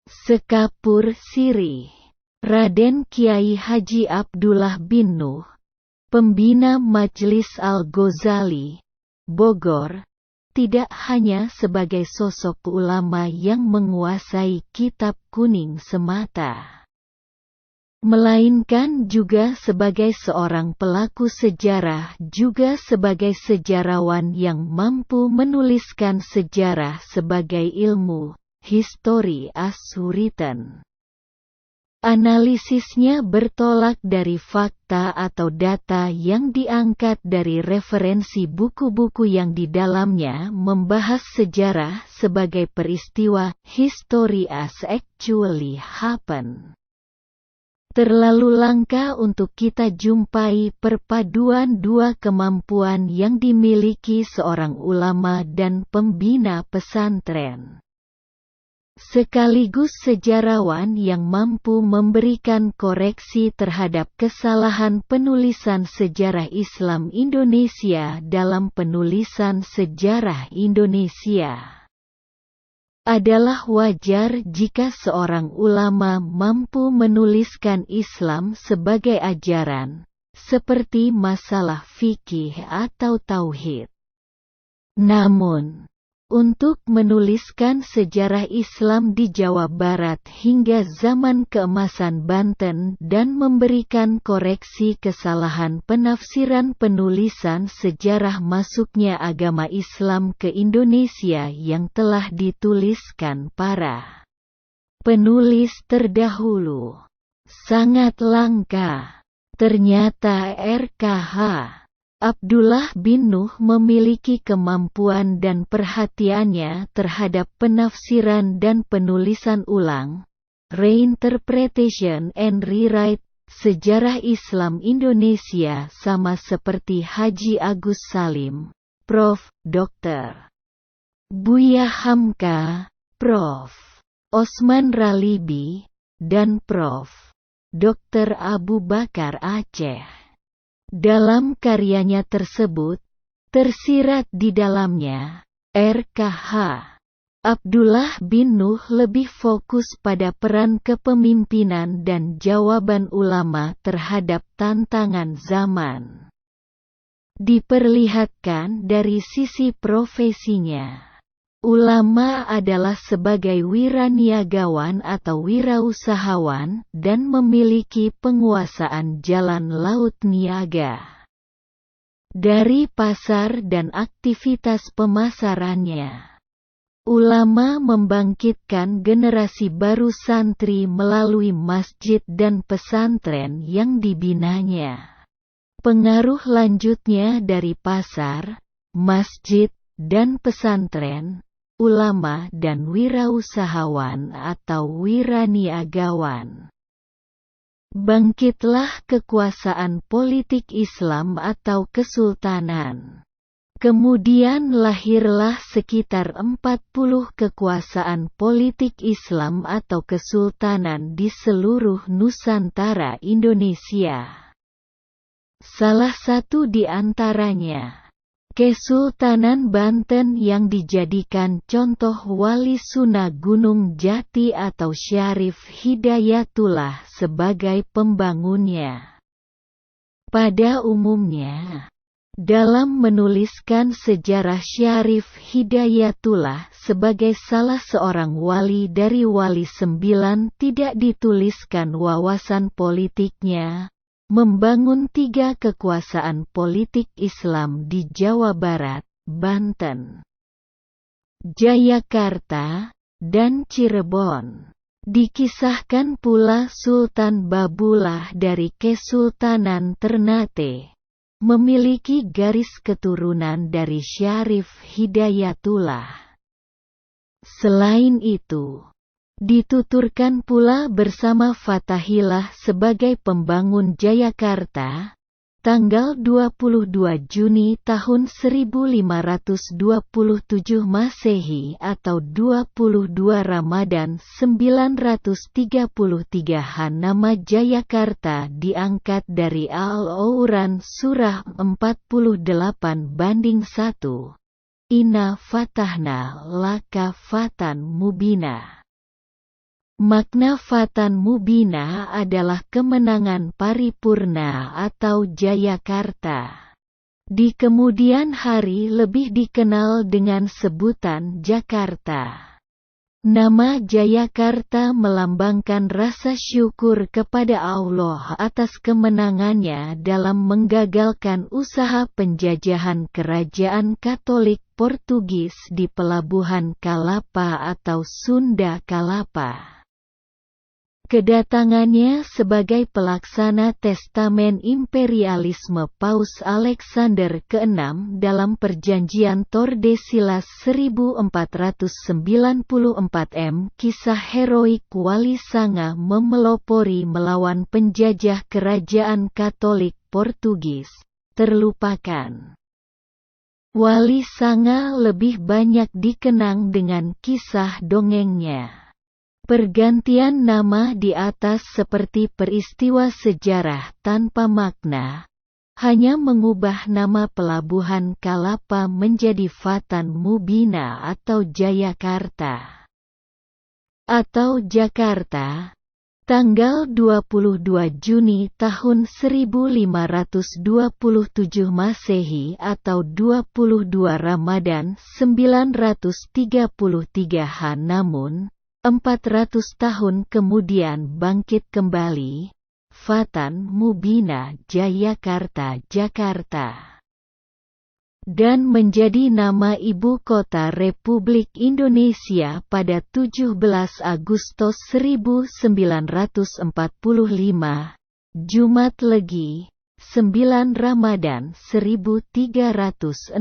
Sekapur Sirih, Raden Kiai Haji Abdullah bin Nuh, pembina Majelis Al-Ghazali, Bogor, tidak hanya sebagai sosok ulama yang menguasai kitab kuning semata, melainkan juga sebagai seorang pelaku sejarah, juga sebagai sejarawan yang mampu menuliskan sejarah sebagai ilmu. History as written. Analisisnya bertolak dari fakta atau data yang diangkat dari referensi buku-buku yang di dalamnya membahas sejarah sebagai peristiwa, history as actually happen. Terlalu langka untuk kita jumpai perpaduan dua kemampuan yang dimiliki seorang ulama dan pembina pesantren, sekaligus sejarawan yang mampu memberikan koreksi terhadap kesalahan penulisan sejarah Islam Indonesia dalam penulisan sejarah Indonesia. Adalah wajar jika seorang ulama mampu menuliskan Islam sebagai ajaran, seperti masalah fikih atau tauhid. Namun, untuk menuliskan sejarah Islam di Jawa Barat hingga zaman keemasan Banten dan memberikan koreksi kesalahan penafsiran penulisan sejarah masuknya agama Islam ke Indonesia yang telah dituliskan para penulis terdahulu, sangat langka. Ternyata RKH Abdullah bin Nuh memiliki kemampuan dan perhatiannya terhadap penafsiran dan penulisan ulang, reinterpretation and rewrite, sejarah Islam Indonesia sama seperti Haji Agus Salim, Prof. Dr. Buya Hamka, Prof. Osman Ralibi, dan Prof. Dr. Abu Bakar Aceh. Dalam karyanya tersebut, tersirat di dalamnya, RKH Abdullah bin Nuh lebih fokus pada peran kepemimpinan dan jawaban ulama terhadap tantangan zaman. Diperlihatkan dari sisi profesinya, ulama adalah sebagai wiraniagawan atau wirausahawan dan memiliki penguasaan jalan laut niaga. Dari pasar dan aktivitas pemasarannya, ulama membangkitkan generasi baru santri melalui masjid dan pesantren yang dibinanya. Pengaruh lanjutnya dari pasar, masjid, dan pesantren, ulama dan wirausahawan atau wiraniagawan. Bangkitlah kekuasaan politik Islam atau kesultanan. Kemudian lahirlah sekitar 40 kekuasaan politik Islam atau kesultanan di seluruh Nusantara Indonesia. Salah satu di antaranya, Kesultanan Banten yang dijadikan contoh Wali Sunnah Gunung Jati atau Syarif Hidayatullah sebagai pembangunnya. Pada umumnya, dalam menuliskan sejarah Syarif Hidayatullah sebagai salah seorang wali dari Wali Sembilan tidak dituliskan wawasan politiknya, membangun 3 kekuasaan politik Islam di Jawa Barat, Banten, Jayakarta, dan Cirebon. Dikisahkan pula Sultan Babullah dari Kesultanan Ternate memiliki garis keturunan dari Syarif Hidayatullah. Selain itu, dituturkan pula bersama Fathahillah sebagai pembangun Jayakarta, tanggal 22 Juni tahun 1527 Masehi atau 22 Ramadan 933 nama Jayakarta diangkat dari Al-Auran Surah 48/1. Inna fatahna laka fatan mubina. Makna Fatan Mubina adalah kemenangan paripurna atau Jayakarta. Di kemudian hari lebih dikenal dengan sebutan Jakarta. Nama Jayakarta melambangkan rasa syukur kepada Allah atas kemenangannya dalam menggagalkan usaha penjajahan Kerajaan Katolik Portugis di Pelabuhan Kalapa atau Sunda Kalapa. Kedatangannya sebagai pelaksana testamen imperialisme Paus Alexander ke-6 dalam Perjanjian Tordesillas 1494 kisah heroik Wali Sanga memelopori melawan penjajah Kerajaan Katolik Portugis, terlupakan. Wali Sanga lebih banyak dikenang dengan kisah dongengnya. Pergantian nama di atas seperti peristiwa sejarah tanpa makna, hanya mengubah nama Pelabuhan Kalapa menjadi Fatan Mubina atau Jayakarta. Atau Jakarta, tanggal 22 Juni tahun 1527 Masehi atau 22 Ramadan 933 namun 400 tahun kemudian bangkit kembali, Fatan Mubina Jayakarta Jakarta. Dan menjadi nama ibu kota Republik Indonesia pada 17 Agustus 1945, Jumat Legi, 9 Ramadan 1364.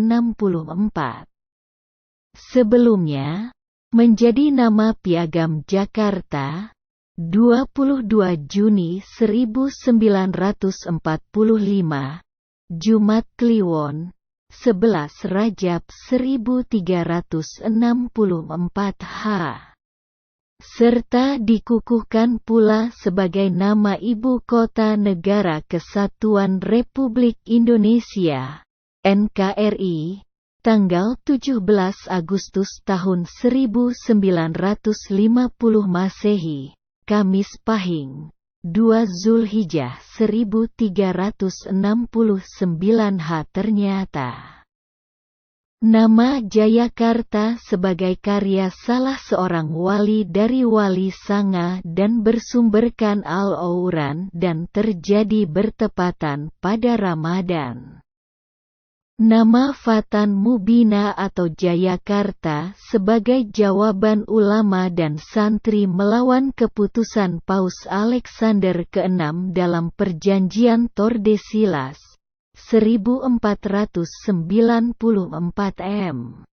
Sebelumnya, menjadi nama Piagam Jakarta, 22 Juni 1945, Jumat Kliwon, 11 Rajab 1364 H. Serta dikukuhkan pula sebagai nama Ibu Kota Negara Kesatuan Republik Indonesia, NKRI, tanggal 17 Agustus tahun 1950 Masehi, Kamis Pahing, 2 Zulhijjah 1369 H. Ternyata nama Jayakarta sebagai karya salah seorang wali dari Wali Sanga dan bersumberkan Al-Auran dan terjadi bertepatan pada Ramadan. Nama Fatan Mubina atau Jayakarta sebagai jawaban ulama dan santri melawan keputusan Paus Alexander ke-6 dalam Perjanjian Tordesillas, 1494 m.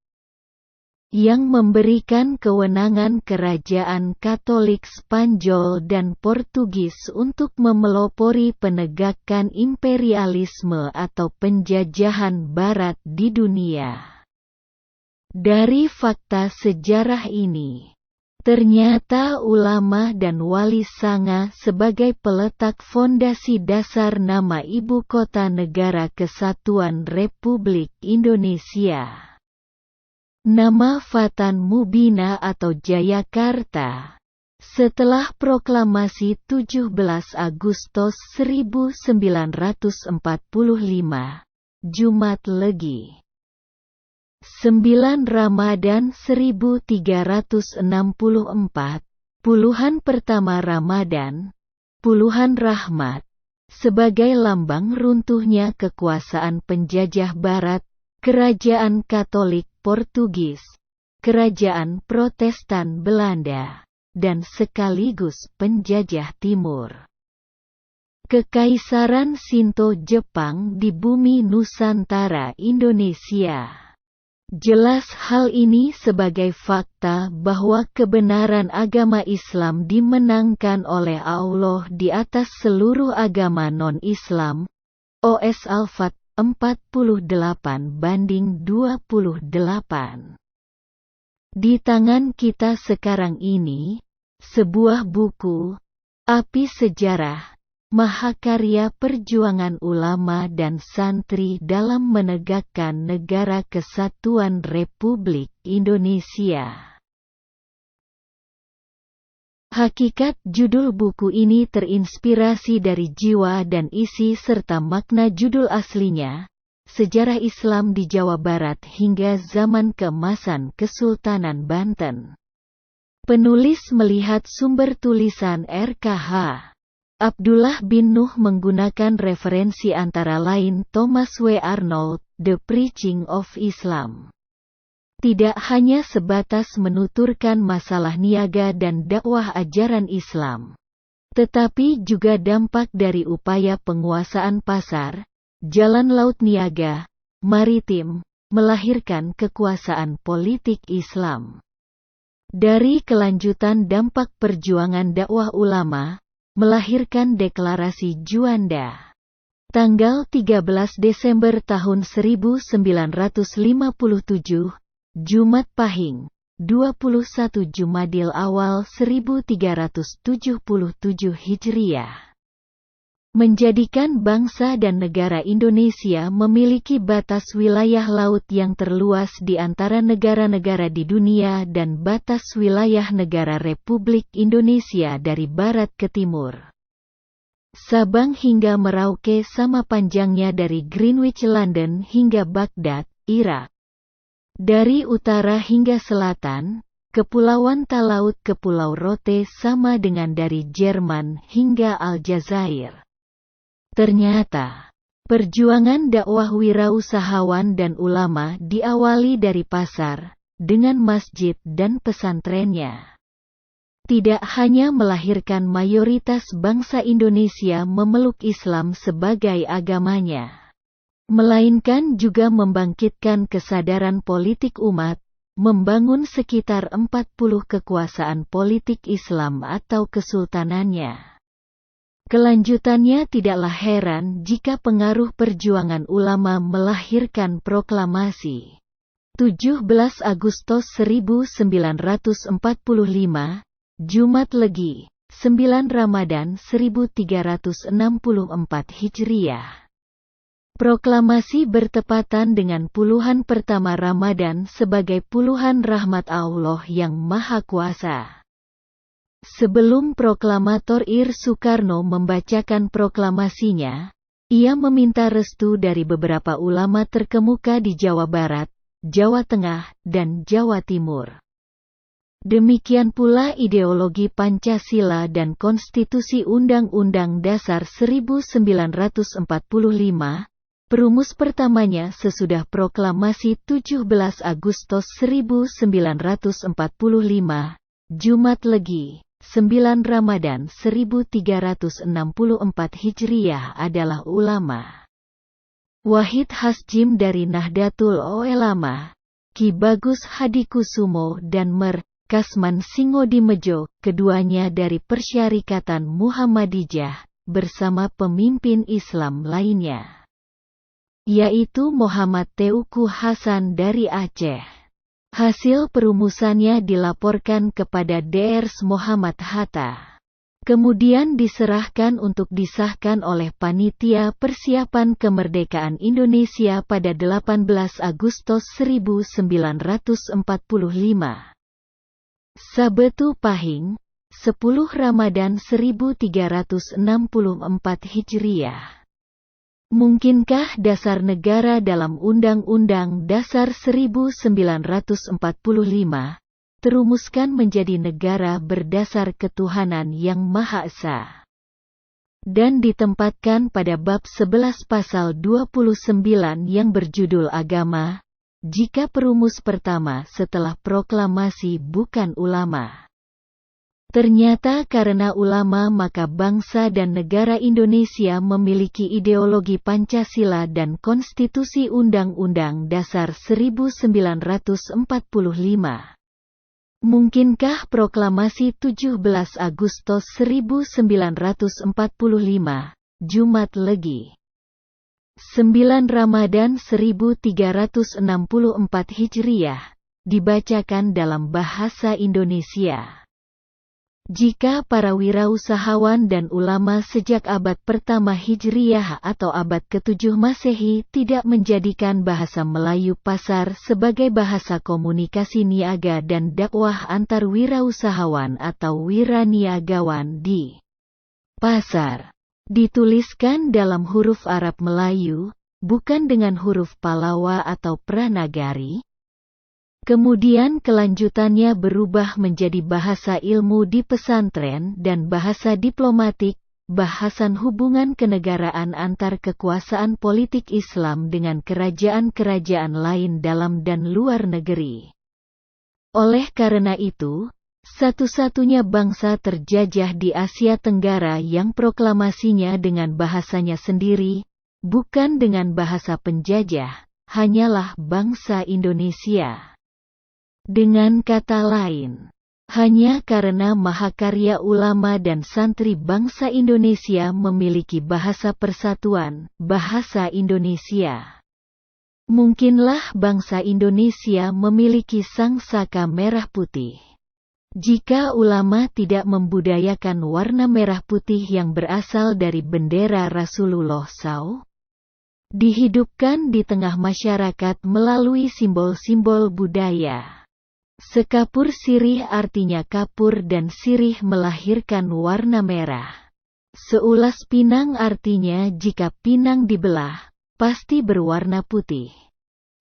Yang memberikan kewenangan Kerajaan Katolik Spanyol dan Portugis untuk memelopori penegakan imperialisme atau penjajahan Barat di dunia. Dari fakta sejarah ini, ternyata ulama dan Wali Sanga sebagai peletak fondasi dasar nama Ibu Kota Negara Kesatuan Republik Indonesia. Nama Fatan Mubina atau Jayakarta, setelah proklamasi 17 Agustus 1945, Jumat Legi, 9 Ramadan 1364, puluhan pertama Ramadan, puluhan rahmat, sebagai lambang runtuhnya kekuasaan penjajah Barat, Kerajaan Katolik Portugis, Kerajaan Protestan Belanda, dan sekaligus penjajah Timur. Kekaisaran Shinto Jepang di bumi Nusantara Indonesia. Jelas hal ini sebagai fakta bahwa kebenaran agama Islam dimenangkan oleh Allah di atas seluruh agama non-Islam. OS Al-Fat 48:28. Di tangan kita sekarang ini, sebuah buku, Api Sejarah, mahakarya perjuangan ulama dan santri dalam menegakkan Negara Kesatuan Republik Indonesia. Hakikat judul buku ini terinspirasi dari jiwa dan isi serta makna judul aslinya, Sejarah Islam di Jawa Barat hingga zaman keemasan Kesultanan Banten. Penulis melihat sumber tulisan RKH. Abdullah bin Nuh menggunakan referensi antara lain Thomas W. Arnold, The Preaching of Islam. Tidak hanya sebatas menuturkan masalah niaga dan dakwah ajaran Islam, tetapi juga dampak dari upaya penguasaan pasar, jalan laut niaga, maritim, melahirkan kekuasaan politik Islam. Dari kelanjutan dampak perjuangan dakwah ulama, melahirkan deklarasi Juanda. Tanggal 13 Desember tahun 1957, Jumat Pahing, 21 Jumadil Awal 1377 Hijriah. Menjadikan bangsa dan negara Indonesia memiliki batas wilayah laut yang terluas di antara negara-negara di dunia dan batas wilayah negara Republik Indonesia dari barat ke timur. Sabang hingga Merauke sama panjangnya dari Greenwich London hingga Baghdad, Irak. Dari utara hingga selatan, Kepulauan Talaut ke Pulau Rote sama dengan dari Jerman hingga Aljazair. Ternyata, perjuangan dakwah wirausahawan dan ulama diawali dari pasar, dengan masjid dan pesantrennya. Tidak hanya melahirkan mayoritas bangsa Indonesia memeluk Islam sebagai agamanya, melainkan juga membangkitkan kesadaran politik umat, membangun sekitar 40 kekuasaan politik Islam atau kesultanannya. Kelanjutannya tidaklah heran jika pengaruh perjuangan ulama melahirkan proklamasi 17 Agustus 1945, Jumat Legi, 9 Ramadan 1364 Hijriah. Proklamasi bertepatan dengan puluhan pertama Ramadan sebagai puluhan rahmat Allah yang Maha Kuasa. Sebelum proklamator Ir Soekarno membacakan proklamasinya, ia meminta restu dari beberapa ulama terkemuka di Jawa Barat, Jawa Tengah, dan Jawa Timur. Demikian pula ideologi Pancasila dan Konstitusi Undang-Undang Dasar 1945, perumus pertamanya sesudah proklamasi 17 Agustus 1945, Jumat Legi, 9 Ramadan 1364 Hijriah adalah ulama. Wahid Hasjim dari Nahdlatul Ulama, Ki Bagus Hadikusumo dan Mer. Kasman Singodimejo, keduanya dari Persyarikatan Muhammadiyah, bersama pemimpin Islam lainnya, yaitu Muhammad Teuku Hasan dari Aceh. Hasil perumusannya dilaporkan kepada Drs Muhammad Hatta. Kemudian diserahkan untuk disahkan oleh Panitia Persiapan Kemerdekaan Indonesia pada 18 Agustus 1945. Sabetu Pahing, 10 Ramadan 1364 Hijriah. Mungkinkah dasar negara dalam Undang-Undang Dasar 1945 terumuskan menjadi negara berdasar ketuhanan yang Maha Esa, dan ditempatkan pada bab 11 pasal 29 yang berjudul agama, jika perumus pertama setelah proklamasi bukan ulama? Ternyata karena ulama maka bangsa dan negara Indonesia memiliki ideologi Pancasila dan Konstitusi Undang-Undang Dasar 1945. Mungkinkah proklamasi 17 Agustus 1945, Jumat Legi, 9 Ramadan 1364 Hijriah, dibacakan dalam bahasa Indonesia? Jika para wirausahawan dan ulama sejak abad pertama Hijriyah atau abad ke-7 Masehi tidak menjadikan bahasa Melayu pasar sebagai bahasa komunikasi niaga dan dakwah antar wirausahawan atau wiraniagawan di pasar, dituliskan dalam huruf Arab Melayu, bukan dengan huruf Palawa atau Pranagari, kemudian kelanjutannya berubah menjadi bahasa ilmu di pesantren dan bahasa diplomatik, bahasan hubungan kenegaraan antar kekuasaan politik Islam dengan kerajaan-kerajaan lain dalam dan luar negeri. Oleh karena itu, satu-satunya bangsa terjajah di Asia Tenggara yang proklamasinya dengan bahasanya sendiri, bukan dengan bahasa penjajah, hanyalah bangsa Indonesia. Dengan kata lain, hanya karena mahakarya ulama dan santri bangsa Indonesia memiliki bahasa persatuan, bahasa Indonesia, mungkinlah bangsa Indonesia memiliki sangsaka merah putih. Jika ulama tidak membudayakan warna merah putih yang berasal dari bendera Rasulullah SAW, dihidupkan di tengah masyarakat melalui simbol-simbol budaya. Sekapur sirih artinya kapur dan sirih melahirkan warna merah. Seulas pinang artinya jika pinang dibelah, pasti berwarna putih.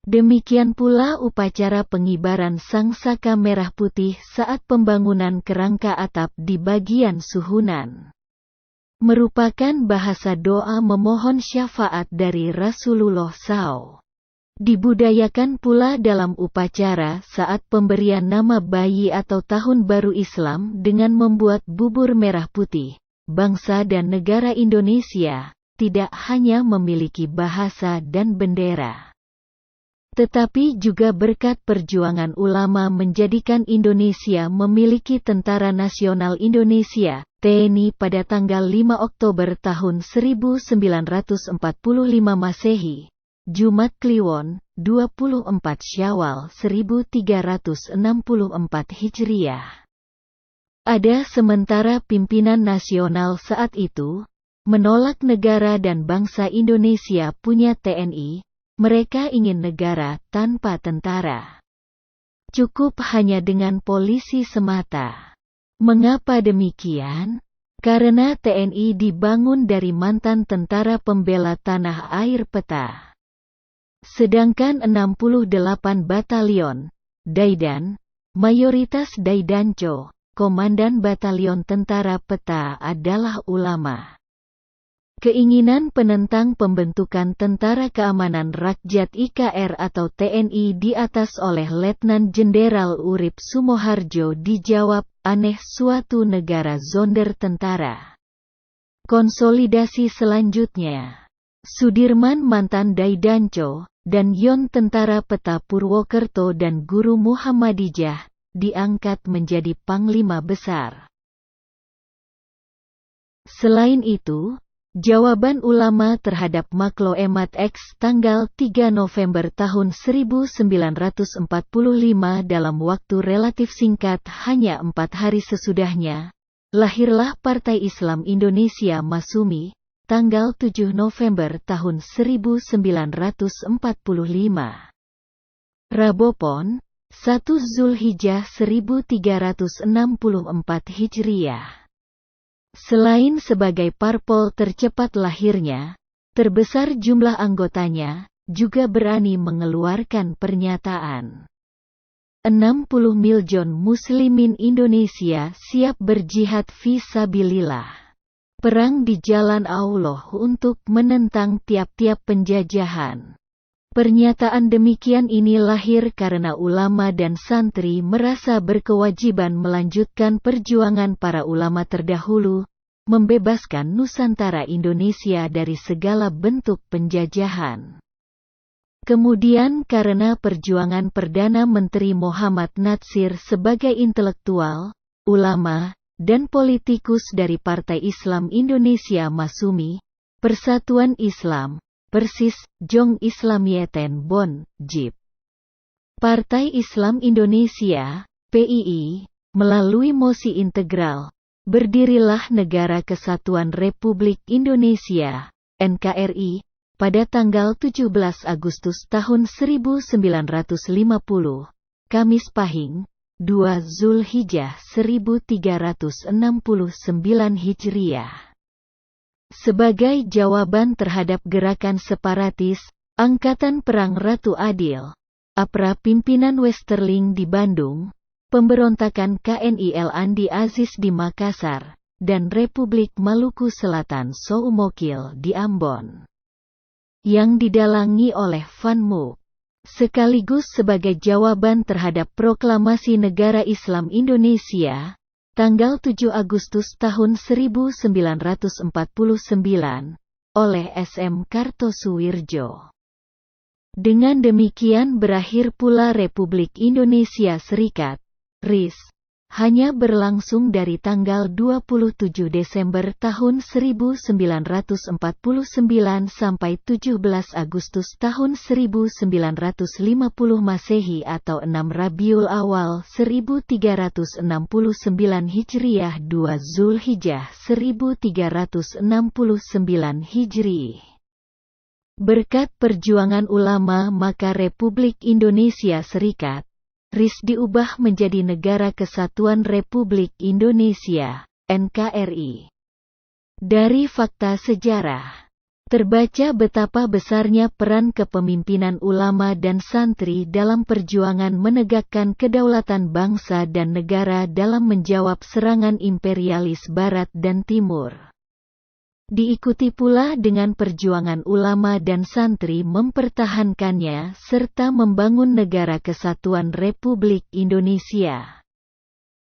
Demikian pula upacara pengibaran sangsaka merah putih saat pembangunan kerangka atap di bagian suhunan, merupakan bahasa doa memohon syafaat dari Rasulullah SAW. Dibudayakan pula dalam upacara saat pemberian nama bayi atau tahun baru Islam dengan membuat bubur merah putih. Bangsa dan negara Indonesia tidak hanya memiliki bahasa dan bendera, tetapi juga berkat perjuangan ulama menjadikan Indonesia memiliki Tentara Nasional Indonesia, TNI pada tanggal 5 Oktober tahun 1945 Masehi. Jumat Kliwon, 24 Syawal 1364 Hijriah. Ada sementara pimpinan nasional saat itu menolak negara dan bangsa Indonesia punya TNI, mereka ingin negara tanpa tentara. Cukup hanya dengan polisi semata. Mengapa demikian? Karena TNI dibangun dari mantan tentara pembela tanah air peta. Sedangkan 68 batalion, Daidan, mayoritas Daidanco, komandan batalion tentara peta adalah ulama. Keinginan penentang pembentukan Tentara Keamanan Rakyat IKR atau TNI di atas oleh Letnan Jenderal Urip Sumoharjo dijawab, aneh suatu negara zonder tentara. Konsolidasi selanjutnya, Sudirman mantan Daidanco, dan Yon tentara peta Purwokerto dan guru Muhammadiyah, diangkat menjadi Panglima Besar. Selain itu, jawaban ulama terhadap Makloemat X tanggal 3 November tahun 1945 dalam waktu relatif singkat hanya 4 hari sesudahnya, lahirlah Partai Islam Indonesia Masumi, tanggal 7 November tahun 1945. Rabopon, 1 Zulhijjah 1364 Hijriah. Selain sebagai parpol tercepat lahirnya, terbesar jumlah anggotanya, juga berani mengeluarkan pernyataan. 60 miljon muslimin Indonesia siap berjihad fisabilillah. Perang di jalan Allah untuk menentang tiap-tiap penjajahan. Pernyataan demikian ini lahir karena ulama dan santri merasa berkewajiban melanjutkan perjuangan para ulama terdahulu, membebaskan Nusantara Indonesia dari segala bentuk penjajahan. Kemudian karena perjuangan Perdana Menteri Muhammad Natsir sebagai intelektual, ulama, dan politikus dari Partai Islam Indonesia Masumi, Persatuan Islam, Persis, Jong Islamieten Bon, JIP. Partai Islam Indonesia, PII, melalui mosi integral, berdirilah Negara Kesatuan Republik Indonesia, NKRI, pada tanggal 17 Agustus tahun 1950, Kamis Pahing, 2 Zulhijjah 1369 Hijriah. Sebagai jawaban terhadap gerakan separatis, Angkatan Perang Ratu Adil, APRA pimpinan Westerling di Bandung, pemberontakan KNIL Andi Aziz di Makassar, dan Republik Maluku Selatan Soumokil di Ambon, yang didalangi oleh Van Mook, sekaligus sebagai jawaban terhadap Proklamasi Negara Islam Indonesia, tanggal 7 Agustus tahun 1949, oleh SM Kartosuwirjo. Dengan demikian berakhir pula Republik Indonesia Serikat, RIS, hanya berlangsung dari tanggal 27 Desember tahun 1949 sampai 17 Agustus tahun 1950 Masehi atau 6 Rabiul Awal 1369 Hijriah 2 Zulhijjah 1369 Hijri. Berkat perjuangan ulama maka Republik Indonesia Serikat, RIS diubah menjadi Negara Kesatuan Republik Indonesia, NKRI. Dari fakta sejarah, terbaca betapa besarnya peran kepemimpinan ulama dan santri dalam perjuangan menegakkan kedaulatan bangsa dan negara dalam menjawab serangan imperialis Barat dan Timur. Diikuti pula dengan perjuangan ulama dan santri mempertahankannya serta membangun Negara Kesatuan Republik Indonesia.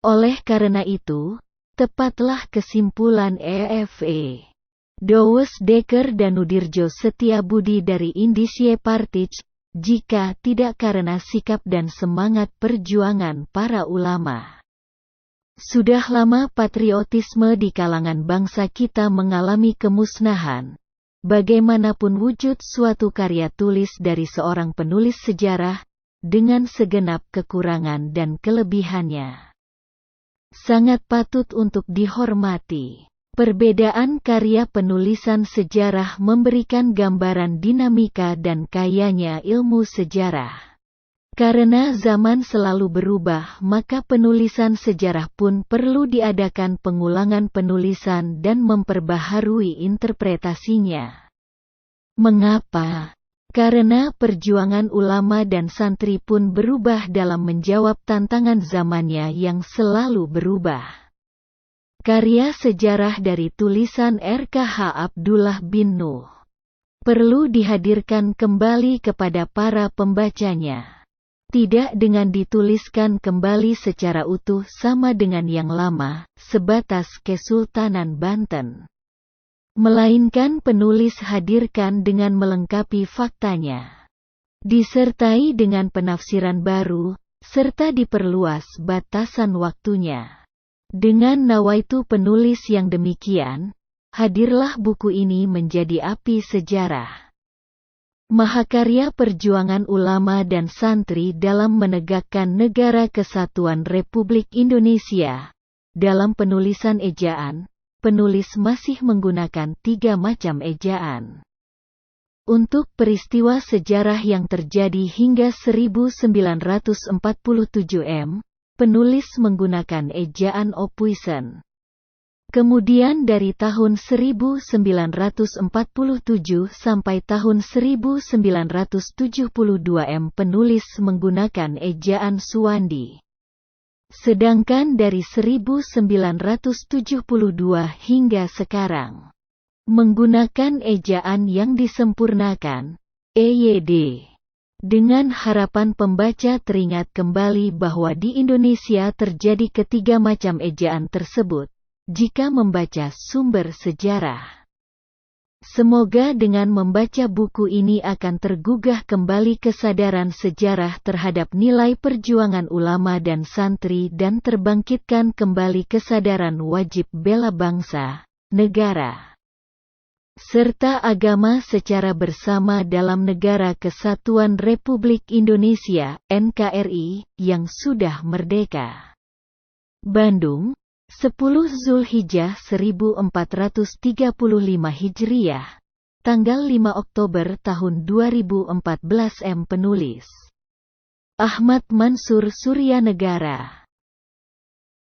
Oleh karena itu, tepatlah kesimpulan EFE. Douwes Dekker dan Nudirjo Setiabudi dari Indische Partij, jika tidak karena sikap dan semangat perjuangan para ulama. Sudah lama patriotisme di kalangan bangsa kita mengalami kemusnahan. Bagaimanapun wujud suatu karya tulis dari seorang penulis sejarah, dengan segenap kekurangan dan kelebihannya, sangat patut untuk dihormati. Perbedaan karya penulisan sejarah memberikan gambaran dinamika dan kayanya ilmu sejarah. Karena zaman selalu berubah, maka penulisan sejarah pun perlu diadakan pengulangan penulisan dan memperbaharui interpretasinya. Mengapa? Karena perjuangan ulama dan santri pun berubah dalam menjawab tantangan zamannya yang selalu berubah. Karya sejarah dari tulisan RKH Abdullah bin Nuh perlu dihadirkan kembali kepada para pembacanya. Tidak dengan dituliskan kembali secara utuh sama dengan yang lama, sebatas Kesultanan Banten. Melainkan penulis hadirkan dengan melengkapi faktanya, disertai dengan penafsiran baru, serta diperluas batasan waktunya. Dengan nawaitu penulis yang demikian, hadirlah buku ini menjadi api sejarah. Mahakarya perjuangan ulama dan santri dalam menegakkan Negara Kesatuan Republik Indonesia. Dalam penulisan ejaan, penulis masih menggunakan 3 macam ejaan. Untuk peristiwa sejarah yang terjadi hingga 1947 penulis menggunakan ejaan Opuisen. Kemudian dari tahun 1947 sampai tahun 1972 penulis menggunakan ejaan Suwandi. Sedangkan dari 1972 hingga sekarang, menggunakan ejaan yang disempurnakan, EYD. Dengan harapan pembaca teringat kembali bahwa di Indonesia terjadi ketiga macam ejaan tersebut, jika membaca sumber sejarah. Semoga dengan membaca buku ini akan tergugah kembali kesadaran sejarah terhadap nilai perjuangan ulama dan santri dan terbangkitkan kembali kesadaran wajib bela bangsa, negara, serta agama secara bersama dalam Negara Kesatuan Republik Indonesia, NKRI, yang sudah merdeka. Bandung, 10 Zulhijjah 1435 Hijriah. Tanggal 5 Oktober tahun 2014. Penulis Ahmad Mansur Suryanegara.